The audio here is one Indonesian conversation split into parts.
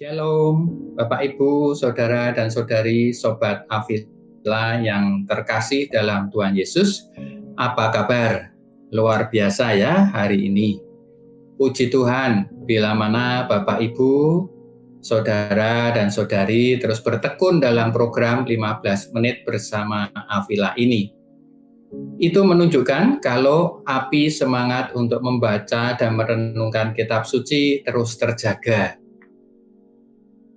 Shalom, Bapak Ibu, Saudara dan Saudari, Sobat Avila yang terkasih dalam Tuhan Yesus. Apa kabar? Luar biasa ya hari ini. Puji Tuhan, bila mana Bapak Ibu, Saudara dan Saudari terus bertekun dalam program 15 menit bersama Avila ini. Itu menunjukkan kalau api semangat untuk membaca dan merenungkan kitab suci terus terjaga.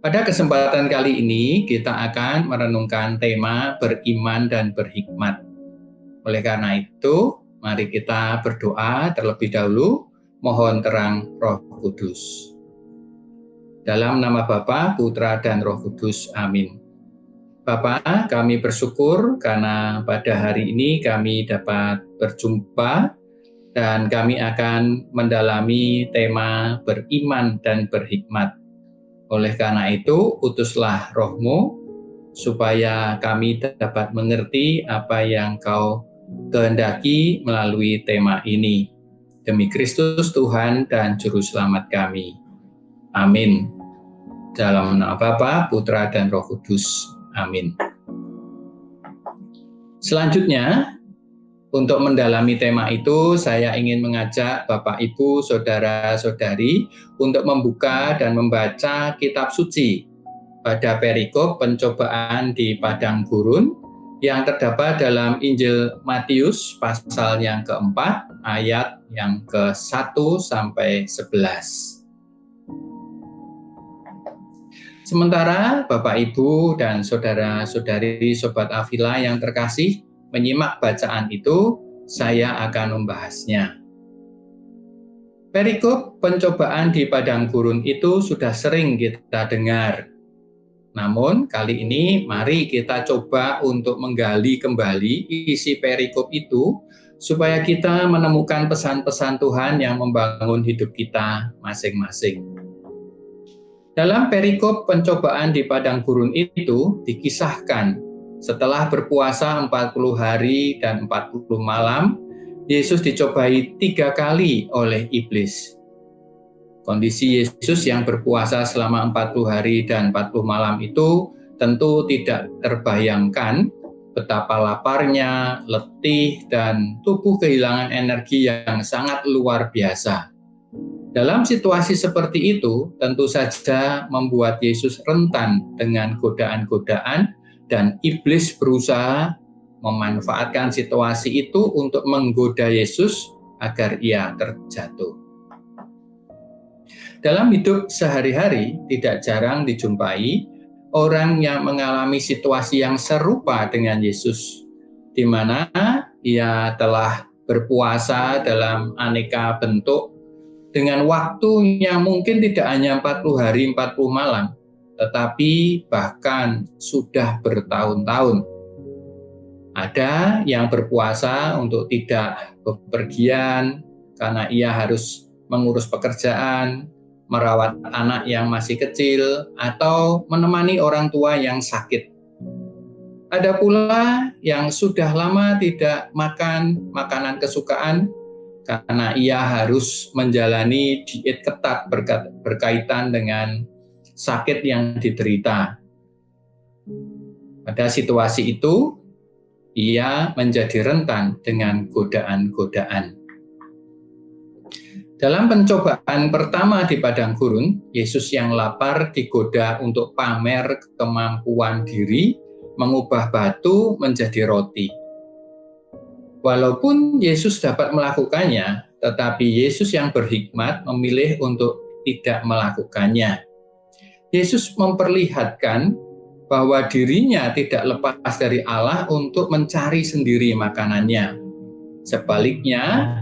Pada kesempatan kali ini, kita akan merenungkan tema beriman dan berhikmat. Oleh karena itu, mari kita berdoa terlebih dahulu, mohon terang Roh Kudus. Dalam nama Bapa, Putra, dan Roh Kudus. Amin. Bapa, kami bersyukur karena pada hari ini kami dapat berjumpa dan kami akan mendalami tema beriman dan berhikmat. Oleh karena itu, utuslah Roh-Mu, supaya kami dapat mengerti apa yang Kau kehendaki melalui tema ini. Demi Kristus Tuhan dan Juru Selamat kami. Amin. Dalam nama Bapa, Putra, dan Roh Kudus. Amin. Selanjutnya, untuk mendalami tema itu, saya ingin mengajak Bapak, Ibu, Saudara-saudari untuk membuka dan membaca kitab suci pada perikop pencobaan di padang gurun yang terdapat dalam Injil Matius pasal yang keempat, ayat yang ke-1 sampai 11. Sementara Bapak, Ibu, dan Saudara-saudari Sobat Avila yang terkasih menyimak bacaan itu, saya akan membahasnya. Perikop pencobaan di padang gurun itu sudah sering kita dengar. Namun kali ini mari kita coba untuk menggali kembali isi perikop itu supaya kita menemukan pesan-pesan Tuhan yang membangun hidup kita masing-masing. Dalam perikop pencobaan di padang gurun itu dikisahkan setelah berpuasa 40 hari dan 40 malam, Yesus dicobai 3 kali oleh iblis. Kondisi Yesus yang berpuasa selama 40 hari dan 40 malam itu tentu tidak terbayangkan betapa laparnya, letih, dan tubuh kehilangan energi yang sangat luar biasa. Dalam situasi seperti itu, tentu saja membuat Yesus rentan dengan godaan-godaan dan iblis berusaha memanfaatkan situasi itu untuk menggoda Yesus agar ia terjatuh. Dalam hidup sehari-hari tidak jarang dijumpai orang yang mengalami situasi yang serupa dengan Yesus, di mana ia telah berpuasa dalam aneka bentuk dengan waktu yang mungkin tidak hanya 40 hari 40 malam, tetapi bahkan sudah bertahun-tahun. Ada yang berpuasa untuk tidak bepergian karena ia harus mengurus pekerjaan, merawat anak yang masih kecil, atau menemani orang tua yang sakit. Ada pula yang sudah lama tidak makan makanan kesukaan karena ia harus menjalani diet ketat berkaitan dengan sakit yang diderita. Pada situasi itu, ia menjadi rentan dengan godaan-godaan. Dalam pencobaan pertama di padang gurun, Yesus yang lapar digoda untuk pamer kemampuan diri, mengubah batu menjadi roti. Walaupun Yesus dapat melakukannya, tetapi Yesus yang berhikmat memilih untuk tidak melakukannya. Yesus memperlihatkan bahwa dirinya tidak lepas dari Allah untuk mencari sendiri makanannya. Sebaliknya,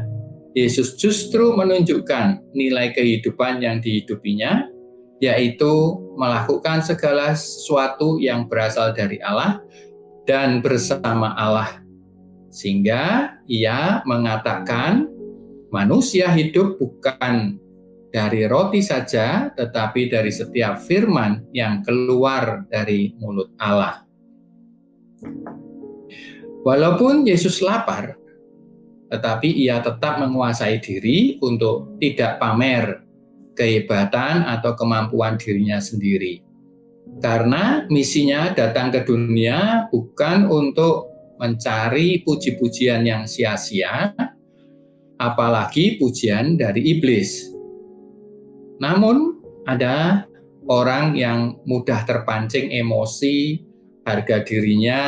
Yesus justru menunjukkan nilai kehidupan yang dihidupinya, yaitu melakukan segala sesuatu yang berasal dari Allah dan bersama Allah. Sehingga ia mengatakan, manusia hidup bukan dari roti saja, tetapi dari setiap firman yang keluar dari mulut Allah. Walaupun Yesus lapar, tetapi ia tetap menguasai diri untuk tidak pamer kehebatan atau kemampuan dirinya sendiri. Karena misinya datang ke dunia bukan untuk mencari puji-pujian yang sia-sia, apalagi pujian dari iblis. Namun ada orang yang mudah terpancing emosi, harga dirinya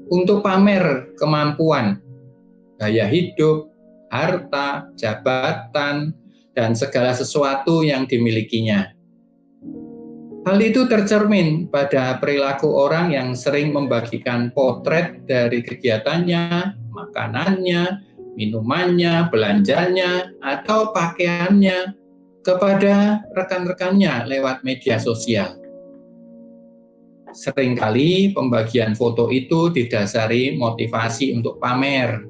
untuk pamer kemampuan, gaya hidup, harta, jabatan, dan segala sesuatu yang dimilikinya. Hal itu tercermin pada perilaku orang yang sering membagikan potret dari kegiatannya, makanannya, minumannya, belanjanya, atau pakaiannya kepada rekan-rekannya lewat media sosial. Seringkali pembagian foto itu didasari motivasi untuk pamer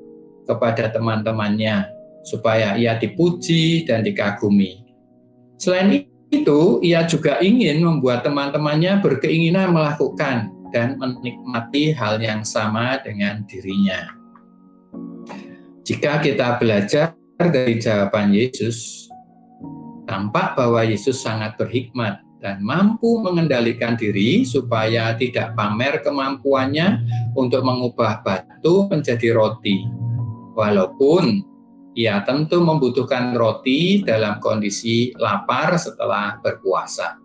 kepada teman-temannya, supaya ia dipuji dan dikagumi. Selain itu, ia juga ingin membuat teman-temannya berkeinginan melakukan dan menikmati hal yang sama dengan dirinya. Jika kita belajar dari jawaban Yesus, tampak bahwa Yesus sangat berhikmat dan mampu mengendalikan diri supaya tidak pamer kemampuannya untuk mengubah batu menjadi roti. Walaupun ia tentu membutuhkan roti dalam kondisi lapar setelah berpuasa.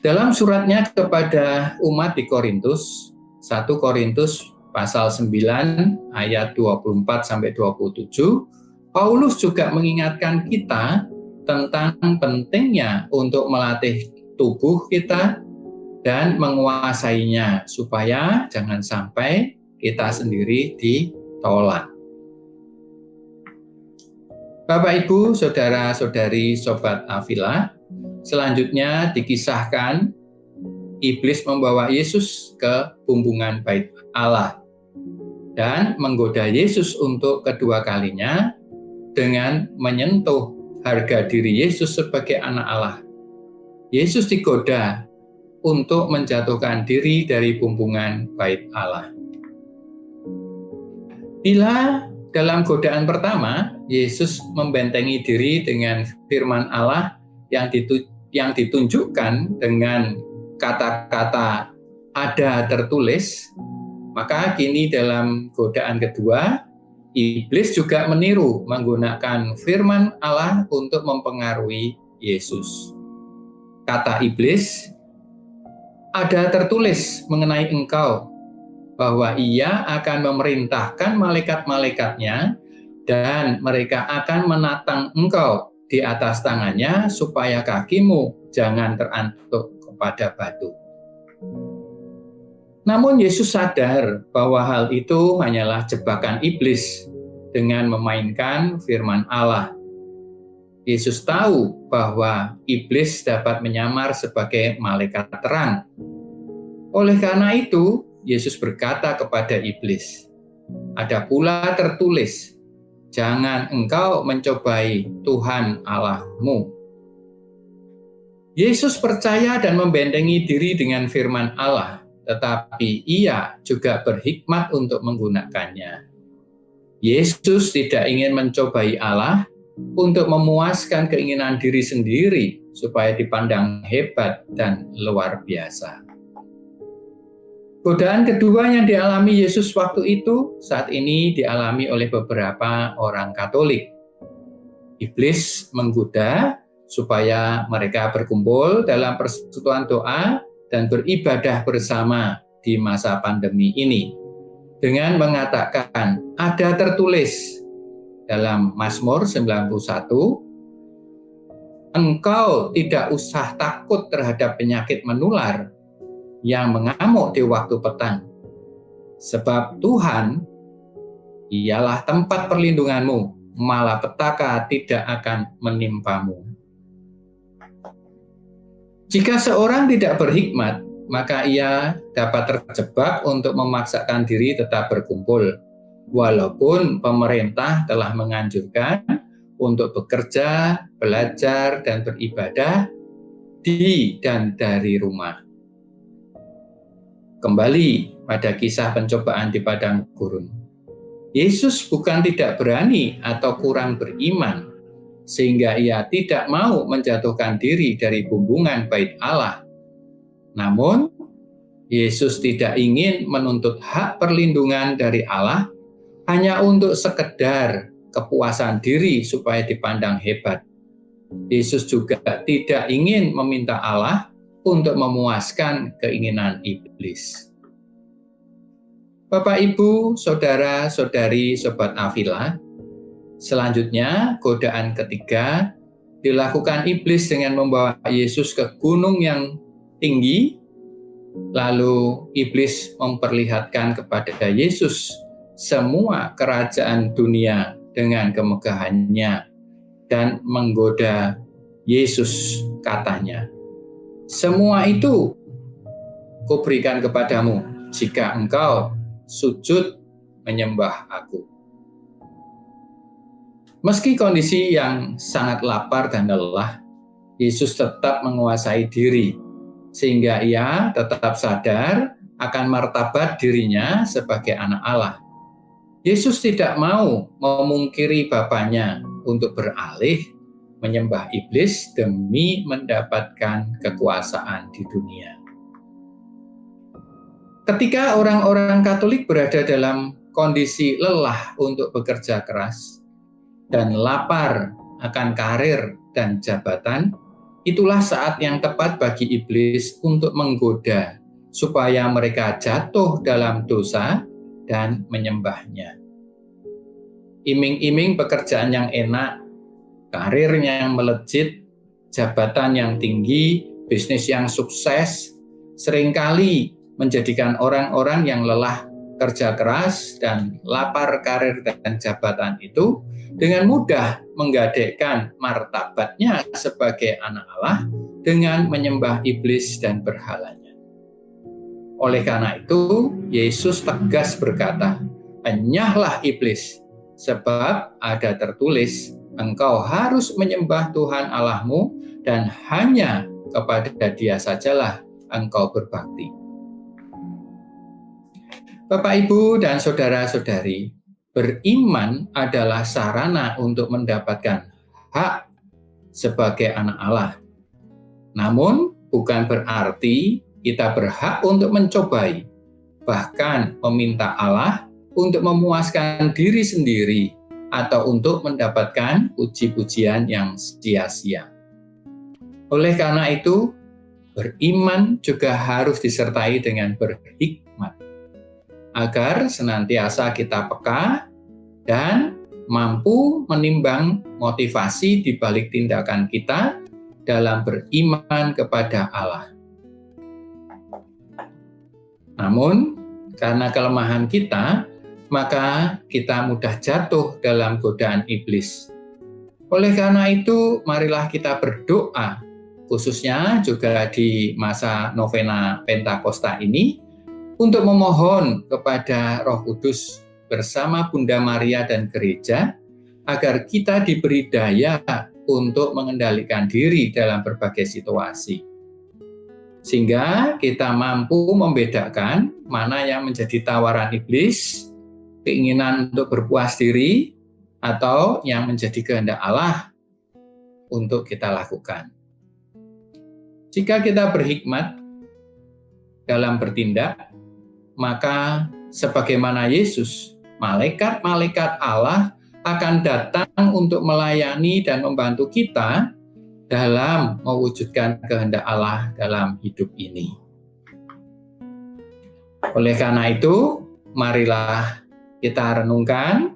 Dalam suratnya kepada umat di Korintus, 1 Korintus pasal 9 ayat 24-27, Paulus juga mengingatkan kita tentang pentingnya untuk melatih tubuh kita dan menguasainya supaya jangan sampai kita sendiri ditolak. Bapak, Ibu, Saudara-saudari, Sobat Avila, selanjutnya dikisahkan iblis membawa Yesus ke bumbungan bait Allah dan menggoda Yesus untuk kedua kalinya dengan menyentuh harga diri Yesus sebagai anak Allah. Yesus digoda untuk menjatuhkan diri dari bumbungan bait Allah. Bila dalam godaan pertama, Yesus membentengi diri dengan firman Allah yang ditunjukkan dengan kata-kata ada tertulis, maka kini dalam godaan kedua, iblis juga meniru menggunakan firman Allah untuk mempengaruhi Yesus. Kata iblis, ada tertulis mengenai engkau, bahwa ia akan memerintahkan malaikat-malaikatnya dan mereka akan menatang engkau di atas tangannya supaya kakimu jangan terantuk kepada batu. Namun Yesus sadar bahwa hal itu hanyalah jebakan iblis dengan memainkan firman Allah. Yesus tahu bahwa iblis dapat menyamar sebagai malaikat terang. Oleh karena itu, Yesus berkata kepada iblis, ada pula tertulis, jangan engkau mencobai Tuhan Allahmu. Yesus percaya dan membentengi diri dengan firman Allah, tetapi ia juga berhikmat untuk menggunakannya. Yesus tidak ingin mencobai Allah untuk memuaskan keinginan diri sendiri supaya dipandang hebat dan luar biasa. Godaan kedua yang dialami Yesus waktu itu saat ini dialami oleh beberapa orang Katolik. Iblis menggoda supaya mereka berkumpul dalam persekutuan doa dan beribadah bersama di masa pandemi ini dengan mengatakan ada tertulis dalam Mazmur 91, engkau tidak usah takut terhadap penyakit menular yang mengamuk di waktu petang. Sebab Tuhan ialah tempat perlindunganmu, malapetaka tidak akan menimpamu. Jika seorang tidak berhikmat, maka ia dapat terjebak untuk memaksakan diri tetap berkumpul, walaupun pemerintah telah menganjurkan untuk bekerja, belajar, dan beribadah di dan dari rumah. Kembali pada kisah pencobaan di padang gurun. Yesus bukan tidak berani atau kurang beriman. sehingga ia tidak mau menjatuhkan diri dari bumbungan bait Allah. Namun, Yesus tidak ingin menuntut hak perlindungan dari Allah hanya untuk sekedar kepuasan diri supaya dipandang hebat. Yesus juga tidak ingin meminta Allah untuk memuaskan keinginan iblis. Bapak, Ibu, saudara-saudari, Sobat Avila, selanjutnya godaan ketiga dilakukan iblis dengan membawa Yesus ke gunung yang tinggi. Lalu iblis memperlihatkan kepada Yesus semua kerajaan dunia dengan kemegahannya dan menggoda Yesus, katanya, "Semua itu kuberikan kepadamu jika engkau sujud menyembah aku." Meski kondisi yang sangat lapar dan lelah, Yesus tetap menguasai diri, sehingga ia tetap sadar akan martabat dirinya sebagai anak Allah. Yesus tidak mau memungkiri Bapanya untuk beralih menyembah iblis demi mendapatkan kekuasaan di dunia. Ketika orang-orang Katolik berada dalam kondisi lelah untuk bekerja keras dan lapar akan karir dan jabatan, itulah saat yang tepat bagi iblis untuk menggoda supaya mereka jatuh dalam dosa dan menyembahnya. Iming-iming pekerjaan yang enak, karir yang melejit, jabatan yang tinggi, bisnis yang sukses, seringkali menjadikan orang-orang yang lelah kerja keras dan lapar karir dan jabatan itu dengan mudah menggadaikan martabatnya sebagai anak Allah dengan menyembah iblis dan berhalanya. Oleh karena itu, Yesus tegas berkata, "Enyahlah iblis, sebab ada tertulis, engkau harus menyembah Tuhan Allahmu dan hanya kepada Dia sajalah engkau berbakti." Bapak, Ibu, dan saudara-saudari, beriman adalah sarana untuk mendapatkan hak sebagai anak Allah. Namun, bukan berarti kita berhak untuk mencobai, bahkan meminta Allah untuk memuaskan diri sendiri atau untuk mendapatkan puji-pujian yang sia-sia. Oleh karena itu, beriman juga harus disertai dengan berhikmat, agar senantiasa kita peka dan mampu menimbang motivasi di balik tindakan kita dalam beriman kepada Allah. Namun, karena kelemahan kita, maka kita mudah jatuh dalam godaan iblis. Oleh karena itu, marilah kita berdoa, khususnya juga di masa novena Pentakosta ini, untuk memohon kepada Roh Kudus bersama Bunda Maria dan Gereja, agar kita diberi daya untuk mengendalikan diri dalam berbagai situasi. Sehingga kita mampu membedakan mana yang menjadi tawaran iblis, keinginan untuk berpuas diri, atau yang menjadi kehendak Allah untuk kita lakukan. Jika kita berhikmat dalam bertindak, maka sebagaimana Yesus, malaikat-malaikat Allah akan datang untuk melayani dan membantu kita dalam mewujudkan kehendak Allah dalam hidup ini. Oleh karena itu, marilah kita renungkan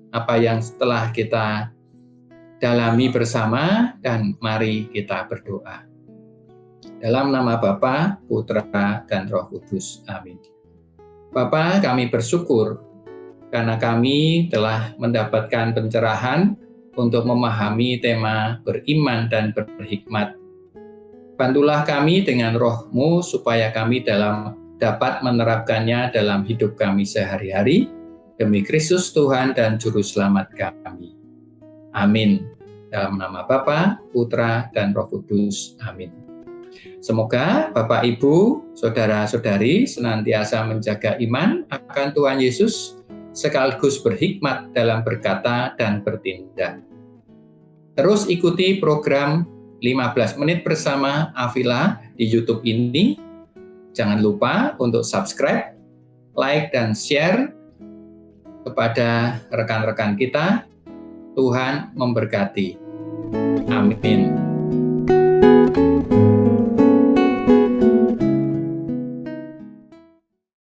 apa yang telah kita dalami bersama dan mari kita berdoa. Dalam nama Bapa, Putra, dan Roh Kudus. Amin. Bapa, kami bersyukur karena kami telah mendapatkan pencerahan untuk memahami tema beriman dan berhikmat. Bantulah kami dengan Roh-Mu supaya kami dapat menerapkannya dalam hidup kami sehari-hari, demi Kristus Tuhan dan Juru Selamat kami. Amin. Dalam nama Bapa, Putra, dan Roh Kudus. Amin. Semoga Bapak, Ibu, saudara-saudari senantiasa menjaga iman akan Tuhan Yesus, sekaligus berhikmat dalam berkata dan bertindak. Terus ikuti program 15 menit bersama Avila di YouTube ini. Jangan lupa untuk subscribe, like, dan share kepada rekan-rekan kita. Tuhan memberkati. Amin.